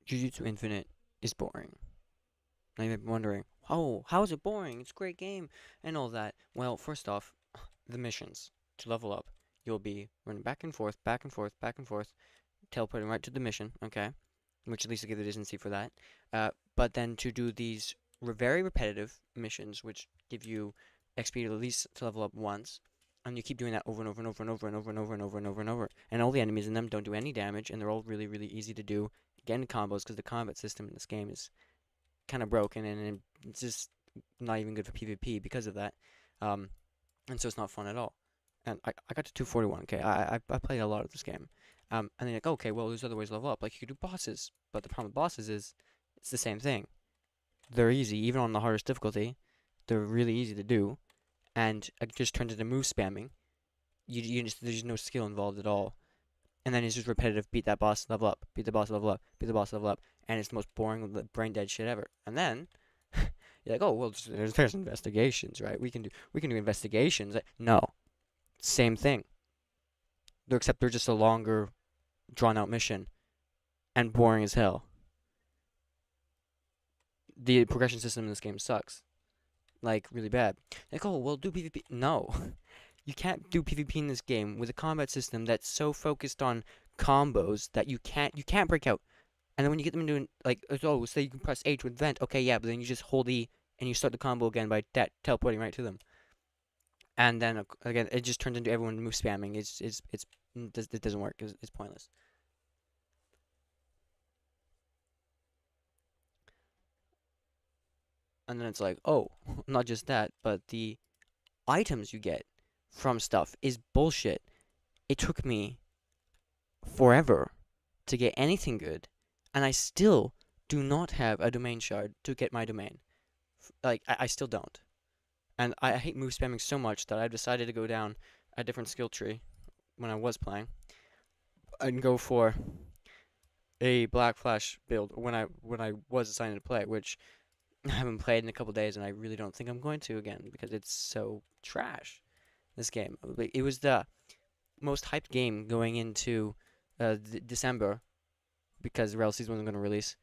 Jujutsu Infinite is boring. Now you might be wondering, oh, how is it boring? It's a great game and all that. Well, first off, the missions to level up, you'll be running back and forth, back and forth, back and forth, teleporting right to the mission, okay? Which at least will give the decency for that. But then to do these very repetitive missions, which give you XP at least to level up once, and you keep doing that over and over and over and over and over and over and over and over and over. And all the enemies in them don't do any damage, and they're all really, really easy to do. Get in combos because the combat system in this game is kind of broken, and it's just not even good for PvP because of that. Um, and so it's not fun at all. And I got to 241. Okay, I played a lot of this game. And then like, okay, well, there's other ways to level up. Like you could do bosses, but the problem with bosses is it's the same thing. They're easy, even on the hardest difficulty. They're really easy to do, and it just turns into move spamming. You just there's no skill involved at all. And then it's just repetitive. Beat that boss, level up. Beat the boss, level up. Beat the boss, level up. And it's the most boring, brain dead shit ever. And then you're like, oh well, there's investigations, right? We can do investigations. No, same thing. Except they're just a longer, drawn out mission and boring as hell. The progression system in this game sucks, like really bad. Like, oh well, do PvP. No, you can't do PvP in this game with a combat system that's so focused on combos that you can't break out. And then when you get them doing like, oh, say you can press H with vent, okay, yeah, but then you just hold E and you start the combo again by teleporting right to them. And then again, it just turns into everyone move spamming. It doesn't work. It's pointless. And then it's like, oh, not just that, but the items you get from stuff is bullshit. It took me forever to get anything good, and I still do not have a domain shard to get my domain. Like, I still don't. And I hate move spamming so much that I've decided to go down a different skill tree when I was playing and go for a Black Flash build when I was assigned to play, which I haven't played in a couple days, and I really don't think I'm going to again because it's so trash. This game, it was the most hyped game going into December because the Rail season wasn't going to release,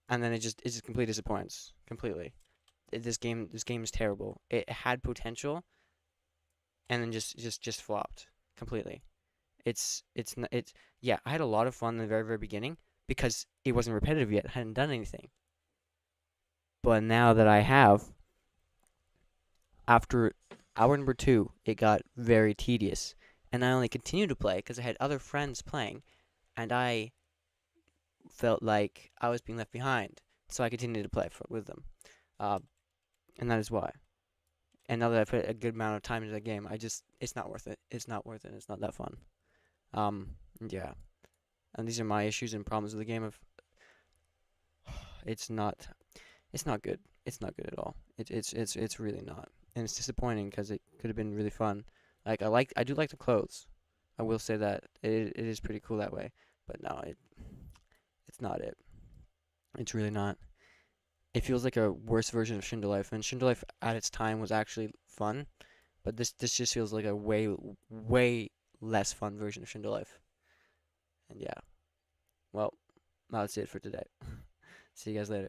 and then it just completely disappoints completely. This game is terrible. It had potential, and then just flopped completely. It's yeah. I had a lot of fun in the very very beginning because it wasn't repetitive yet. I hadn't done anything, but now that I have, after hour number two, it got very tedious, and I only continued to play because I had other friends playing, and I felt like I was being left behind, so I continued to play with them, uh, and that is why. And now that I've put a good amount of time into the game, it's not worth it. It's not worth it. It's not that fun. Um, yeah, and these are my issues and problems with the game. Of it's not, it's not good. It's not good at all. It's really not, and it's disappointing because it could have been really fun. I do like the clothes. I will say that it is pretty cool that way. But no, it's not it. It's really not. It feels like a worse version of Shindo Life, and Shindo Life at its time was actually fun, but this just feels like a way less fun version of Shindo Life. And yeah, well, that's it for today. See you guys later.